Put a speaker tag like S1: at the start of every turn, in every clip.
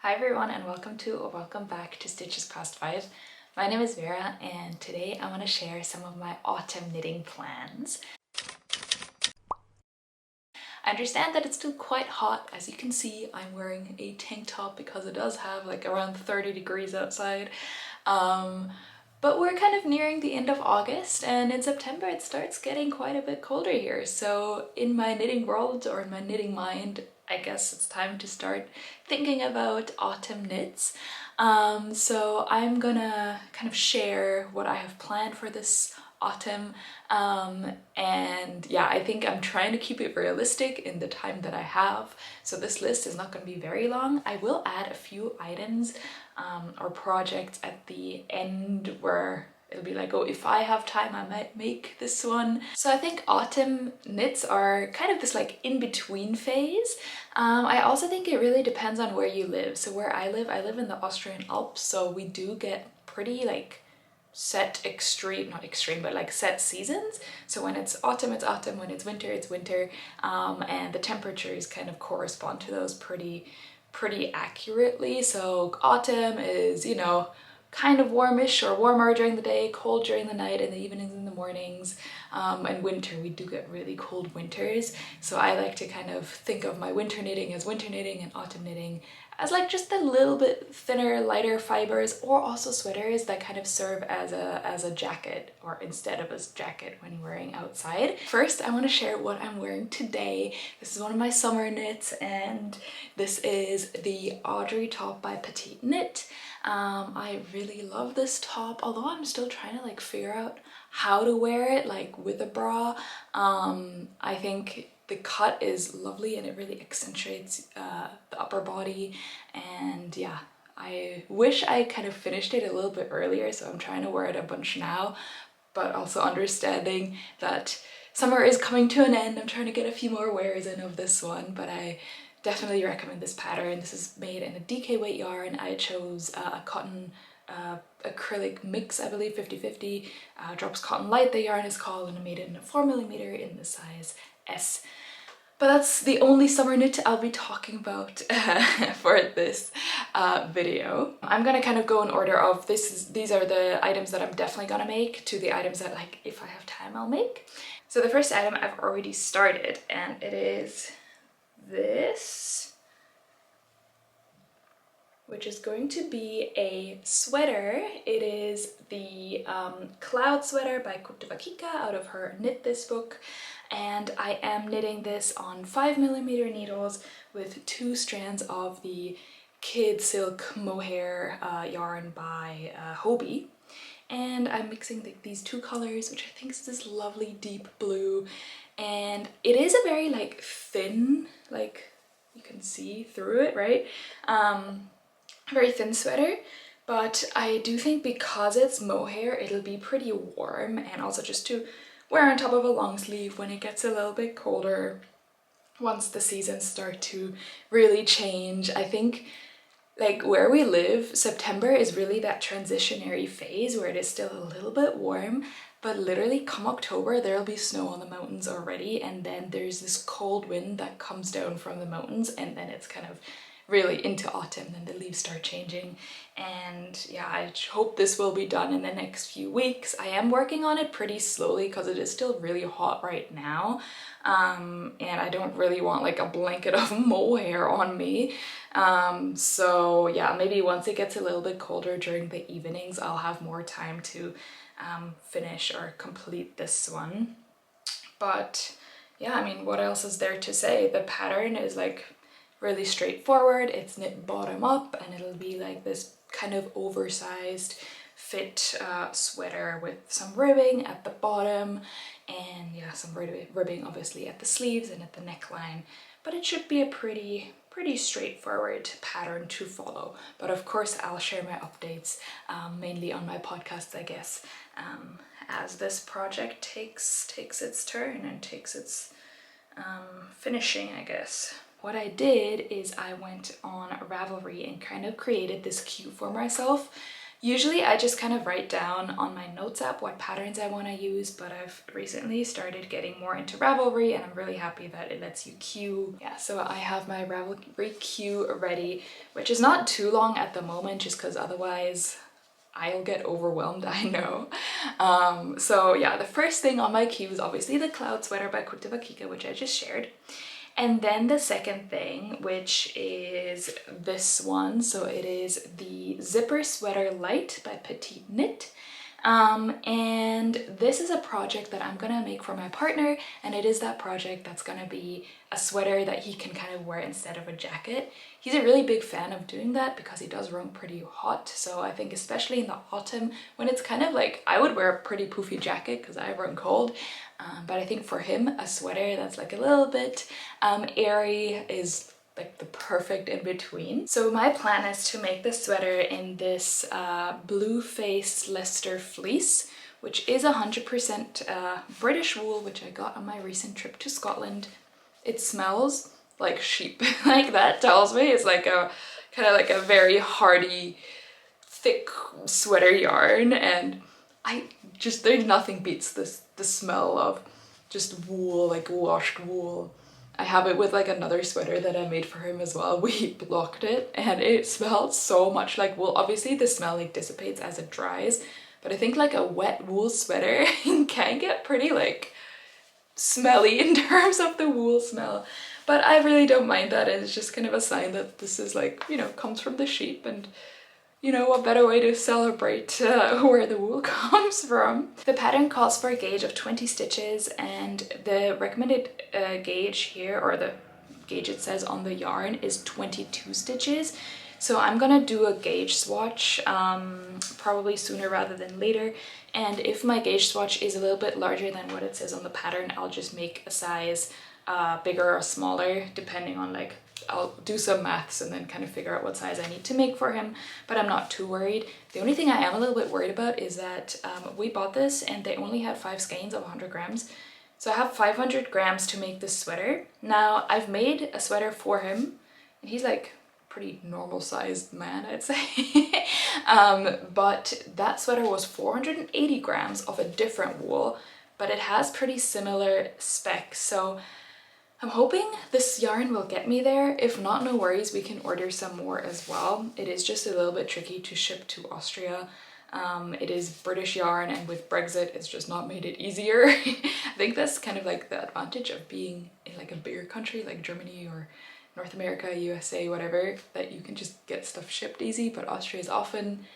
S1: Hi everyone, and welcome back to Stitches Past 5. My name is Vera, and today I want to share some of my autumn knitting plans. I understand that it's still quite hot. As you can see, I'm wearing a tank top because it does have like around 30 degrees outside. But we're kind of nearing the end of August, and in September it starts getting quite a bit colder here. So in my knitting world, or in my knitting mind, I guess it's time to start thinking about autumn knits. So I'm gonna kind of share what I have planned for this autumn, and yeah, I think I'm trying to keep it realistic in the time that I have, so this list is not going to be very long. I will add a few items or projects at the end where it'll be like, oh, if I have time I might make this one. So I think autumn knits are kind of this like in-between phase. I also think it really depends on where you live. So where I live in the Austrian Alps, so we do get pretty like set not extreme, but like set seasons. So when it's autumn, when it's winter, and the temperatures kind of correspond to those pretty accurately. So autumn is, you know, kind of warmish or warmer during the day, cold during the night, in the evenings and the mornings. And winter, we do get really cold winters. So I like to kind of think of my winter knitting as winter knitting and autumn knitting as like just a little bit thinner, lighter fibers, or also sweaters that kind of serve as a jacket, or instead of a jacket when you're wearing outside. First, I want to share what I'm wearing today. This is one of my summer knits, and this is the Audrey top by Petite Knit. I really love this top, although I'm still trying to like figure out how to wear it like with a bra. I think the cut is lovely and it really accentuates the upper body, and yeah, I wish I kind of finished it a little bit earlier, so I'm trying to wear it a bunch now, but also understanding that summer is coming to an end. I'm trying to get a few more wears in of this one, but I definitely recommend this pattern. This is made in a DK weight yarn. I chose a cotton acrylic mix, I believe 50-50, Drops Cotton Light the yarn is called, and I made it in a 4mm in the size S. But that's the only summer knit I'll be talking about for this video. I'm gonna kind of go in order of these are the items that I'm definitely gonna make to the items that, like, if I have time I'll make. So the first item I've already started, and it is this, which is going to be a sweater. It is the Cloud Sweater by Kutuvakika out of her Knit This book, and I am knitting this on 5mm needles with 2 strands of the Kid Silk Mohair yarn by Hobie. And I'm mixing these 2 colors, which I think is this lovely deep blue, and it is a very like thin, like you can see through it, right? Very thin sweater, but I do think because it's mohair it'll be pretty warm, and also just to wear on top of a long sleeve when it gets a little bit colder, once the seasons start to really change. I think like where we live, September is really that transitionary phase where it is still a little bit warm, but literally come October there'll be snow on the mountains already, and then there's this cold wind that comes down from the mountains, and then it's kind of really into autumn, then the leaves start changing. And yeah, I hope this will be done in the next few weeks. I am working on it pretty slowly because it is still really hot right now, and I don't really want like a blanket of mohair on me. So yeah, maybe once it gets a little bit colder during the evenings I'll have more time to finish or complete this one. But yeah, I mean, what else is there to say? The pattern is like really straightforward. It's knit bottom up, and it'll be like this kind of oversized fit sweater with some ribbing at the bottom, and yeah, some ribbing obviously at the sleeves and at the neckline. But it should be a pretty straightforward pattern to follow. But of course I'll share my updates mainly on my podcast, I guess, as this project takes its turn and takes its finishing, I guess. What I did is I went on Ravelry and kind of created this cute for myself Usually I just kind of write down on my notes app what patterns I want to use, but I've recently started getting more into Ravelry and I'm really happy that it lets you queue. Yeah, so I have my Ravelry queue ready, which is not too long at the moment just because otherwise I'll get overwhelmed, I know. So yeah, the first thing on my queue is obviously the Cloud Sweater by Kika, which I just shared. And then the second thing, which is this one. So it is the Zipper Sweater Light by Petite Knit. And this is a project that I'm gonna make for my partner, and it is that project that's gonna be a sweater that he can kind of wear instead of a jacket. He's a really big fan of doing that because he does run pretty hot, so I think especially in the autumn when it's kind of like, I would wear a pretty poofy jacket because I run cold, but I think for him a sweater that's like a little bit airy is like the perfect in between. So my plan is to make this sweater in this blue face Leicester fleece, which is 100% British wool, which I got on my recent trip to Scotland. It smells like sheep. Like that tells me it's like a kind of like a very hardy, thick sweater yarn, and there's nothing beats the smell of just wool, like washed wool. I have it with like another sweater that I made for him as well. We blocked it and it smelled so much like wool. Obviously the smell like dissipates as it dries, but I think like a wet wool sweater can get pretty like smelly in terms of the wool smell. But I really don't mind that. It's just kind of a sign that this is like, you know, comes from the sheep, and you know, a better way to celebrate where the wool comes from. The pattern calls for a gauge of 20 stitches, and the recommended gauge here, or the gauge it says on the yarn, is 22 stitches. So I'm gonna do a gauge swatch probably sooner rather than later, and if my gauge swatch is a little bit larger than what it says on the pattern, I'll just make a size bigger or smaller depending on like, I'll do some maths and then kind of figure out what size I need to make for him, but I'm not too worried. The only thing I am a little bit worried about is that we bought this and they only had 5 skeins of 100 grams. So I have 500 grams to make this sweater. Now I've made a sweater for him and he's like a pretty normal sized man, I'd say. But that sweater was 480 grams of a different wool, but it has pretty similar specs. So I'm hoping this yarn will get me there. If not, no worries, we can order some more as well. It is just a little bit tricky to ship to Austria. It is British yarn, and with Brexit, it's just not made it easier. I think that's kind of like the advantage of being in like a bigger country like Germany or North America, USA, whatever, that you can just get stuff shipped easy, but Austria is often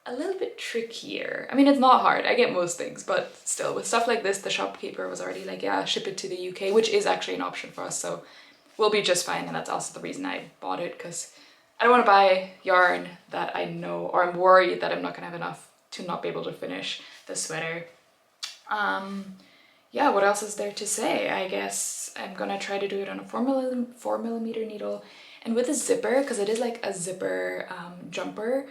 S1: a little bit trickier. I mean, it's not hard, I get most things, but still with stuff like this, the shopkeeper was already like, yeah, ship it to the UK, which is actually an option for us, so we'll be just fine. And that's also the reason I bought it, because I don't want to buy yarn that I know, or I'm worried that I'm not gonna have enough to not be able to finish the sweater. Yeah, what else is there to say? I guess I'm gonna try to do it on a 4mm needle, and with a zipper, because it is like a zipper jumper.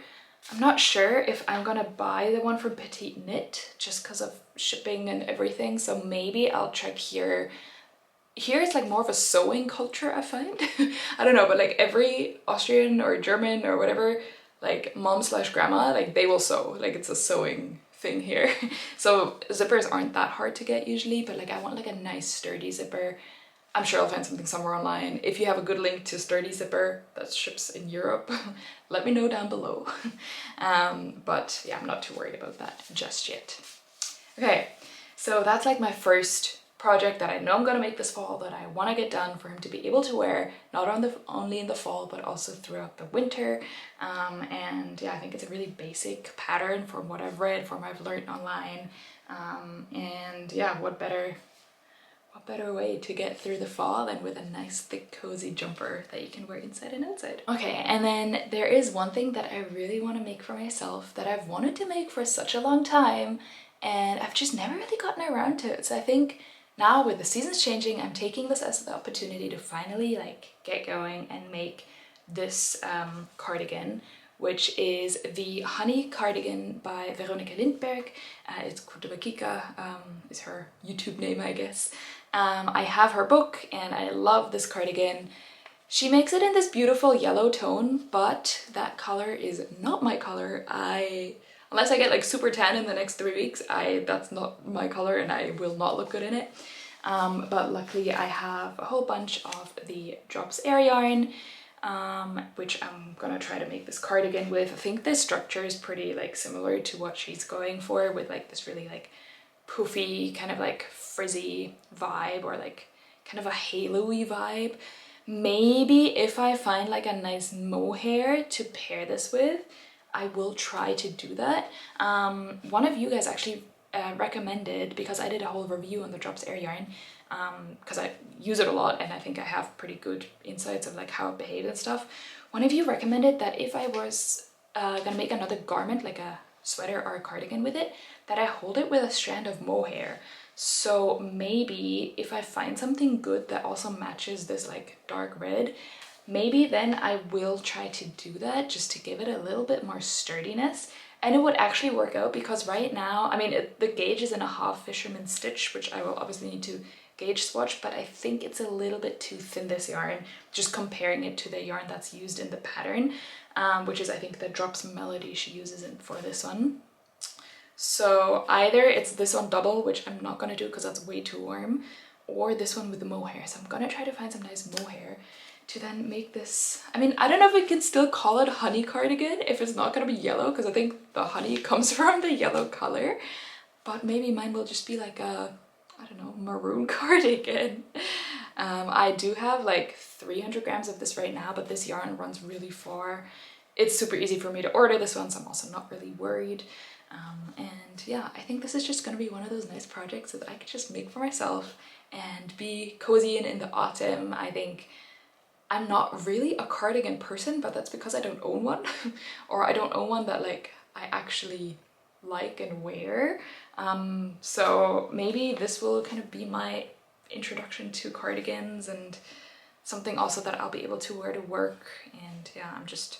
S1: I'm not sure if I'm gonna buy the one from Petite Knit just because of shipping and everything, so maybe I'll check here. Here it's like more of a sewing culture, I find. I don't know, but like every Austrian or German or whatever, like mom/grandma, like they will sew. Like it's a sewing thing here. So zippers aren't that hard to get usually, but like I want like a nice sturdy zipper. I'm sure I'll find something somewhere online. If you have a good link to sturdy zipper that ships in Europe, let me know down below. But yeah, I'm not too worried about that just yet. Okay, so that's like my first project that I know I'm gonna make this fall, that I want to get done for him to be able to wear, not only in the fall, but also throughout the winter. And yeah, I think it's a really basic pattern from what I've read, from what I've learned online. And yeah, what better way to get through the fall than with a nice thick cozy jumper that you can wear inside and outside. Okay, and then there is one thing that I really want to make for myself that I've wanted to make for such a long time, and I've just never really gotten around to it. So I think now with the seasons changing, I'm taking this as the opportunity to finally like get going and make this cardigan, which is the Honey Cardigan by Veronika Lindberg. It's Kika, is her YouTube name, I guess. I have her book and I love this cardigan. She makes it in this beautiful yellow tone, but that color is not my color. Unless I get like super tan in the next 3 weeks, that's not my color and I will not look good in it. But luckily I have a whole bunch of the Drops Air yarn, which I'm gonna try to make this cardigan with. I think this structure is pretty like similar to what she's going for, with like this really like poofy kind of like frizzy vibe, or like kind of a halo-y vibe. Maybe if I find like a nice mohair to pair this with, I will try to do that. One of you guys actually recommended, because I did a whole review on the Drops Air yarn, because I use it a lot and I think I have pretty good insights of like how it behaves and stuff. One of you recommended that if I was gonna make another garment, like a sweater or a cardigan with it, that I hold it with a strand of mohair. So maybe if I find something good that also matches this like dark red, maybe then I will try to do that, just to give it a little bit more sturdiness. And it would actually work out, because right now, I mean, the gauge is in a half fisherman stitch, which I will obviously need to gauge swatch, but I think it's a little bit too thin, this yarn, just comparing it to the yarn that's used in the pattern, which is I think the Drops Melody she uses for this one. So either it's this one double, which I'm not gonna do because that's way too warm, or this one with the mohair. So I'm gonna try to find some nice mohair to then make this. I mean, I don't know if we can still call it honey cardigan if it's not gonna be yellow, because I think the honey comes from the yellow color, but maybe mine will just be like a, I don't know, maroon cardigan. I do have like 300 grams of this right now, but this yarn runs really far. It's super easy for me to order this one, so I'm also not really worried. And yeah, I think this is just gonna be one of those nice projects that I could just make for myself and be cozy in the autumn. I think I'm not really a cardigan person, but that's because I don't own one or I don't own one that like I actually like and wear. So maybe this will kind of be my introduction to cardigans, and something also that I'll be able to wear to work. And yeah, I'm just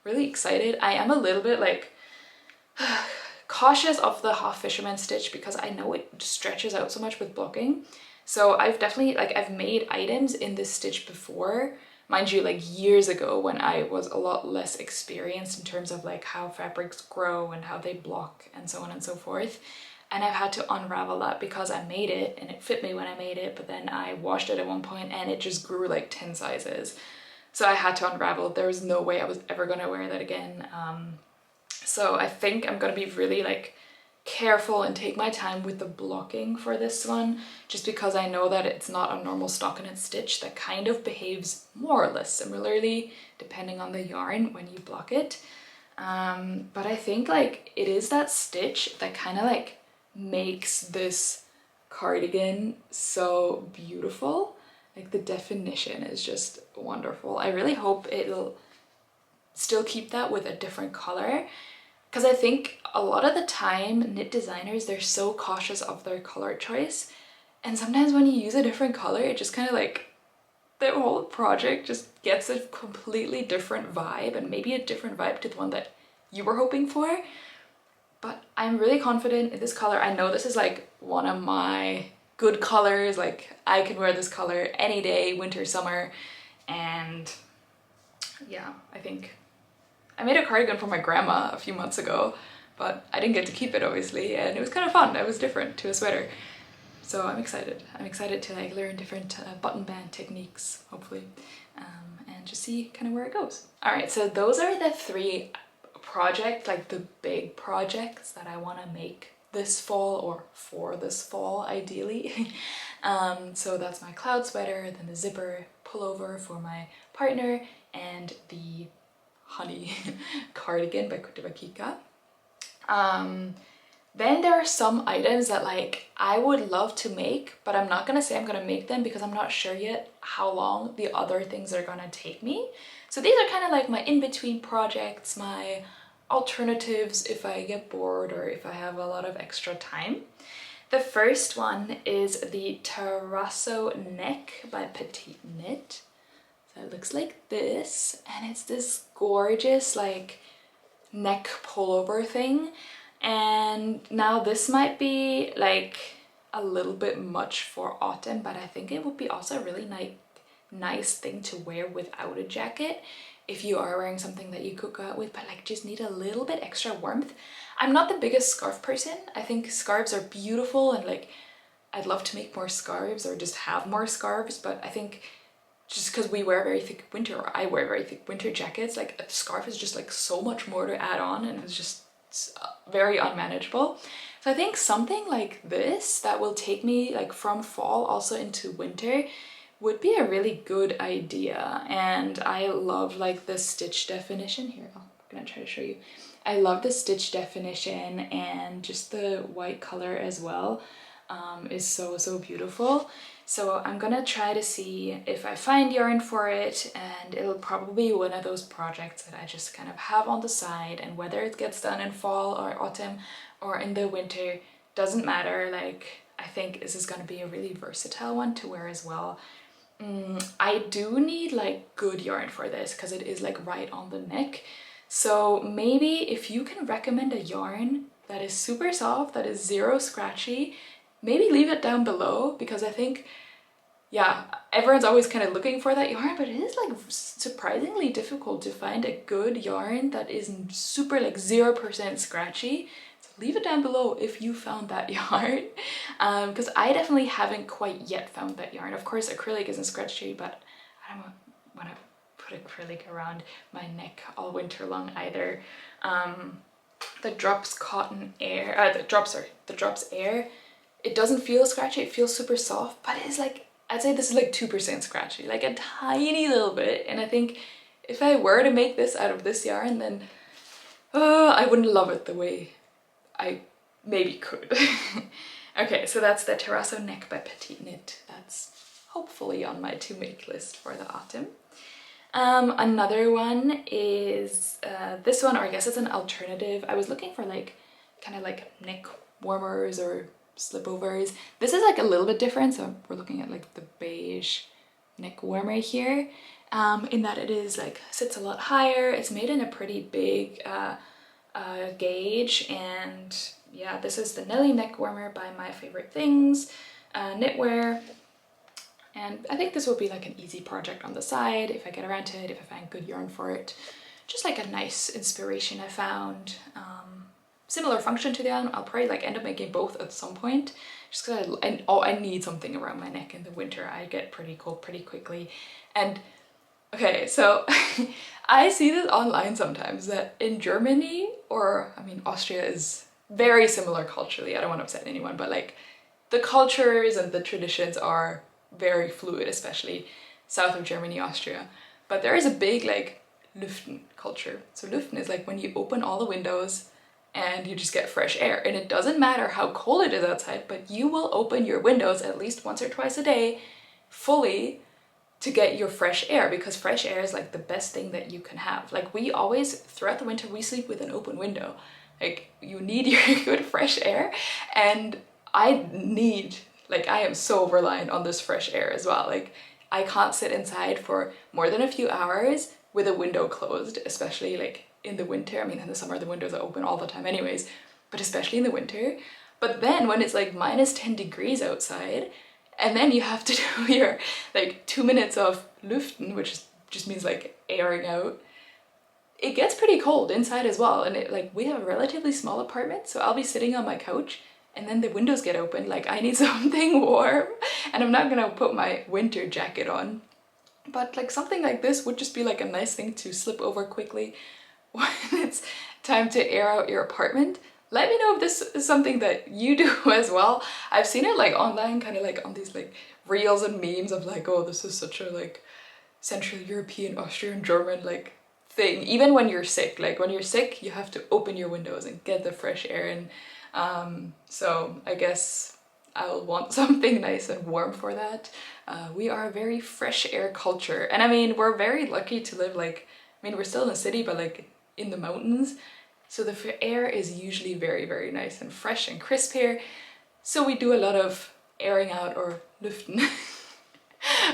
S1: really excited. I am a little bit like cautious of the half fisherman stitch because I know it stretches out so much with blocking. So I've definitely like, I've made items in this stitch before, mind you, like years ago when I was a lot less experienced in terms of like how fabrics grow and how they block and so on and so forth. And I've had to unravel that because I made it and it fit me when I made it, but then I washed it at one point and it just grew like 10 sizes. So I had to unravel. There was no way I was ever gonna wear that again. So I think I'm gonna be really like careful and take my time with the blocking for this one, just because I know that it's not a normal stockinette stitch that kind of behaves more or less similarly depending on the yarn when you block it. But I think like it is that stitch that kind of like makes this cardigan so beautiful. Like the definition is just wonderful. I really hope it'll still keep that with a different color, because I think a lot of the time knit designers, they're so cautious of their color choice, and sometimes when you use a different color, it just kind of like, the whole project just gets a completely different vibe, and maybe a different vibe to the one that you were hoping for. But I'm really confident in this color. I know this is like one of my good colors, like I can wear this color any day, winter, summer. And yeah, I think I made a cardigan for my grandma a few months ago, but I didn't get to keep it obviously, and it was kind of fun. It was different to a sweater. So I'm excited. I'm excited to like learn different button band techniques, hopefully, and just see kind of where it goes. All right, so those are the 3 projects, like the big projects that I want to make this fall, or for this fall ideally. So that's my cloud sweater, then the zipper pullover for my partner, and the honey cardigan by Kutubakika. Then there are some items that like I would love to make, but I'm not gonna say I'm gonna make them because I'm not sure yet how long the other things are gonna take me. So these are kind of like my in-between projects, my alternatives if I get bored or if I have a lot of extra time. The first one is the Terrasso Neck by Petite Knit. So it looks like this, and it's this gorgeous like neck pullover thing. And now this might be like a little bit much for autumn, but I think it would be also really nice thing to wear without a jacket if you are wearing something that you could go out with, but like just need a little bit extra warmth. I'm not the biggest scarf person. I think scarves are beautiful and like I'd love to make more scarves or just have more scarves, but I think just because we wear very thick winter, or I wear very thick winter jackets, like a scarf is just like so much more to add on and it's just very unmanageable. So I think something like this that will take me like from fall also into winter would be a really good idea. And I love like the stitch definition here. I'm gonna try to show you. I love the stitch definition, and just the white color as well is so beautiful. So I'm gonna try to see if I find yarn for it, and it'll probably be one of those projects that I just kind of have on the side, and whether it gets done in fall or autumn or in the winter doesn't matter. Like, I think this is gonna be a really versatile one to wear as well. I do need like good yarn for this because it is like right on the neck. So maybe if you can recommend a yarn that is super soft, that is zero scratchy, maybe leave it down below, because I think, yeah, everyone's always kind of looking for that yarn, but it is like surprisingly difficult to find a good yarn that isn't super like 0% scratchy. So leave it down below if you found that yarn, because I definitely haven't quite yet found that yarn. Of course, acrylic isn't scratchy, but I don't want to put acrylic around my neck all winter long either. The Drops Cotton Air, the Drops Air, it doesn't feel scratchy, it feels super soft, but it is like, I'd say this is like 2% scratchy, like a tiny little bit. And I think if I were to make this out of this yarn, then I wouldn't love it the way I maybe could. Okay, so that's the Terrasso Neck by Petite Knit. That's hopefully on my to make list for the autumn. Another one is this one, or I guess it's an alternative. I was looking for like kind of like neck warmers or slipovers. This is like a little bit different, so we're looking at like the beige neck warmer here, in that it is like sits a lot higher. It's made in a pretty big gauge, and yeah, this is the Nelly neck warmer by My Favorite Things knitwear. And I think this will be like an easy project on the side if I get around to it, if I find good yarn for it. Just like a nice inspiration I found. Similar function to the other one. I'll probably like end up making both at some point, just because I need something around my neck in the winter. I get pretty cold pretty quickly. And okay, so I see this online sometimes that in Germany, or I mean Austria is very similar culturally. I don't want to upset anyone, but like the cultures and the traditions are very fluid, especially south of Germany, Austria. But there is a big like Lüften culture. So Lüften is like when you open all the windows and you just get fresh air, and it doesn't matter how cold it is outside, but you will open your windows at least once or twice a day fully to get your fresh air, because fresh air is like the best thing that you can have. Like we always, throughout the winter, we sleep with an open window. Like you need your good fresh air, and I am so reliant on this fresh air as well. Like I can't sit inside for more than a few hours with a window closed, especially like in the winter. I mean, in the summer the windows are open all the time anyways, but especially in the winter. But then when it's like minus 10 degrees outside, and then you have to do your like 2 minutes of Lüften, which just means like airing out, it gets pretty cold inside as well. And it like, we have a relatively small apartment, so I'll be sitting on my couch and then the windows get open, like I need something warm, and I'm not gonna put my winter jacket on. But like something like this would just be like a nice thing to slip over quickly when it's time to air out your apartment. Let me know if this is something that you do as well. I've seen it like online, kind of like on these like reels and memes of like, oh, this is such a like Central European, Austrian, German like thing. Even when you're sick, like when you're sick, you have to open your windows and get the fresh air in. So I guess I'll want something nice and warm for that. We are a very fresh air culture, and I mean, we're very lucky to live like, I mean, we're still in the city, but like in the mountains. So the air is usually very, very nice and fresh and crisp here. So we do a lot of airing out or lüften,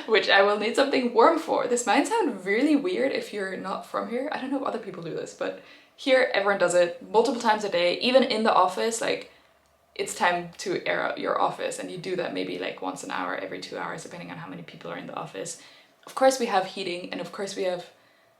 S1: which I will need something warm for. This might sound really weird if you're not from here. I don't know if other people do this, but here everyone does it multiple times a day. Even in the office, like it's time to air out your office, and you do that maybe like once an hour, every 2 hours, depending on how many people are in the office. Of course we have heating, and of course we have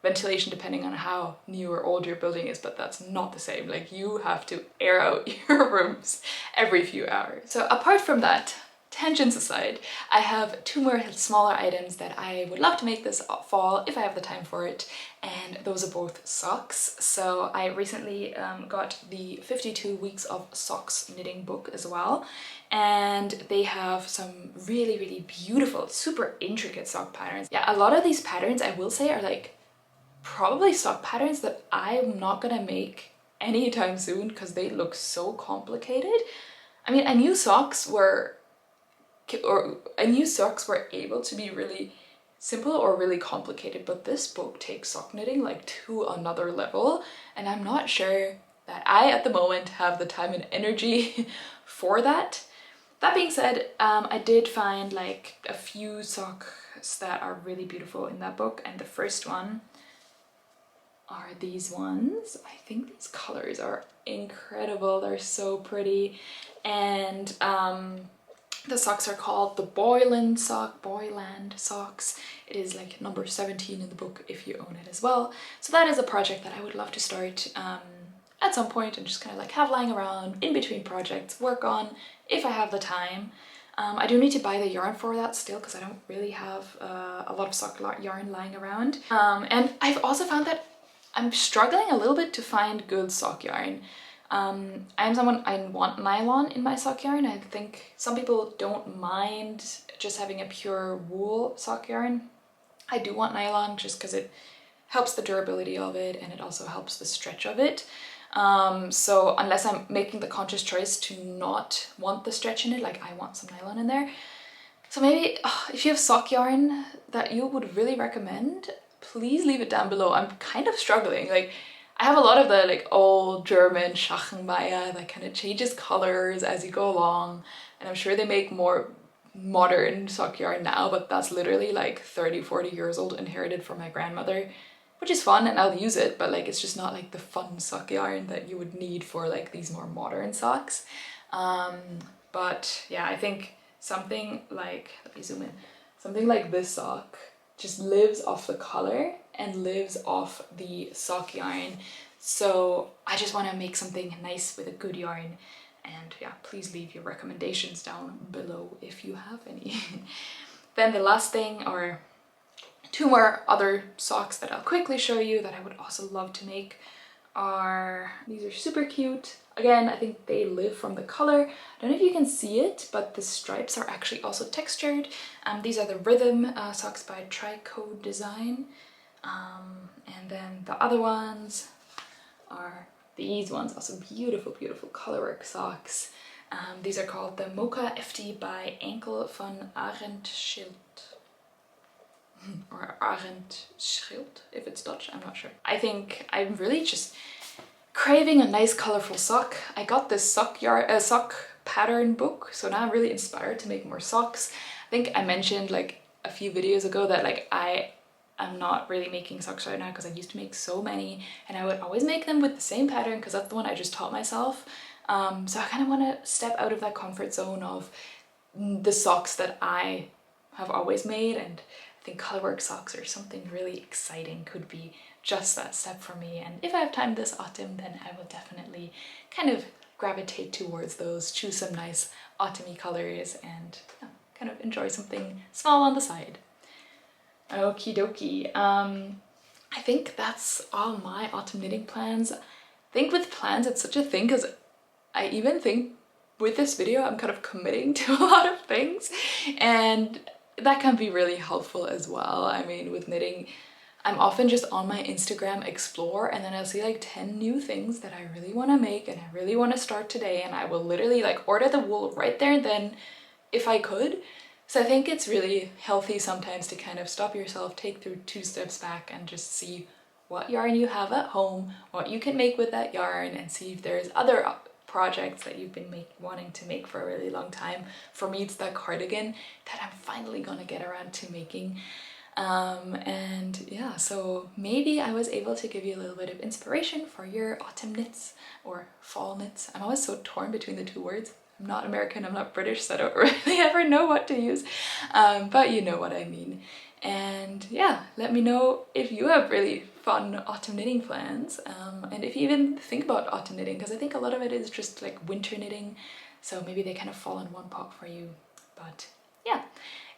S1: ventilation depending on how new or old your building is, but that's not the same. Like, you have to air out your rooms every few hours. So apart from that, tangents aside, I have two more smaller items that I would love to make this fall if I have the time for it, and those are both socks. So I recently got the 52 Weeks of Socks knitting book as well, and they have some really, really beautiful, super intricate sock patterns. Yeah, a lot of these patterns, I will say, are like probably sock patterns that I'm not gonna make anytime soon because they look so complicated. I mean, I knew socks were able to be really simple or really complicated, but this book takes sock knitting like to another level, and I'm not sure that I at the moment have the time and energy for that. That being said, I did find like a few socks that are really beautiful in that book, and the first one are these ones. I think these colors are incredible. They're so pretty, and the socks are called the Boyland socks. It is like number 17 in the book if you own it as well. So that is a project that I would love to start at some point and just kind of like have lying around in between projects, work on if I have the time. I do need to buy the yarn for that still because I don't really have a lot of sock yarn lying around. And I've also found that I'm struggling a little bit to find good sock yarn. I'm someone, I want nylon in my sock yarn. I think some people don't mind just having a pure wool sock yarn. I do want nylon just because it helps the durability of it and it also helps the stretch of it. So unless I'm making the conscious choice to not want the stretch in it, like I want some nylon in there. So maybe if you have sock yarn that you would really recommend, please leave it down below. I'm kind of struggling. Like, I have a lot of the like old German Schachenmeier that kind of changes colors as you go along, and I'm sure they make more modern sock yarn now, but that's literally like 30-40 years old, inherited from my grandmother, which is fun and I'll use it, but like it's just not like the fun sock yarn that you would need for like these more modern socks. But yeah, I think something like, let me zoom in, something like this sock just lives off the color and lives off the sock yarn. So I just want to make something nice with a good yarn, and yeah, please leave your recommendations down below if you have any. Then the last thing, or two more other socks that I'll quickly show you that I would also love to make, are, these are super cute. Again, I think they live from the color. I don't know if you can see it, but the stripes are actually also textured. These are the Rhythm socks by Cardigan Design. And then the other ones are these ones, also beautiful, beautiful colorwork socks. These are called the Mocha FD by Enkel van Arendschild. Or Arendschild, if it's Dutch, I'm not sure. I think I'm really just craving a nice colorful sock. I got this sock pattern book, so now I'm really inspired to make more socks. I think I mentioned like a few videos ago that like I'm not really making socks right now because I used to make so many, and I would always make them with the same pattern because that's the one I just taught myself. So I kind of want to step out of that comfort zone of the socks that I have always made, and I think colorwork socks or something really exciting could be just that step for me. And if I have time this autumn, then I will definitely kind of gravitate towards those, choose some nice autumny colors, and kind of enjoy something small on the side. Okie dokie. I think that's all my autumn knitting plans. I think with plans it's such a thing because I even think with this video I'm kind of committing to a lot of things, and that can be really helpful as well. I mean, with knitting, I'm often just on my Instagram explore, and then I'll see like 10 new things that I really want to make and I really want to start today, and I will literally like order the wool right there and then if I could. So I think it's really healthy sometimes to kind of stop yourself, take 2 steps back and just see what yarn you have at home, what you can make with that yarn, and see if there's other projects that you've been wanting to make for a really long time. For me, it's that cardigan that I'm finally gonna get around to making. And yeah, so maybe I was able to give you a little bit of inspiration for your autumn knits or fall knits. I'm always so torn between the two words. I'm not American, I'm not British, so I don't really ever know what to use, but you know what I mean. And yeah, let me know if you have really fun autumn knitting plans, and if you even think about autumn knitting, because I think a lot of it is just like winter knitting, so maybe they kind of fall in one pot for you. But yeah,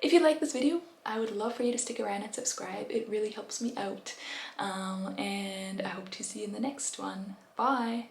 S1: if you like this video, I would love for you to stick around and subscribe. It really helps me out, and I hope to see you in the next one. Bye!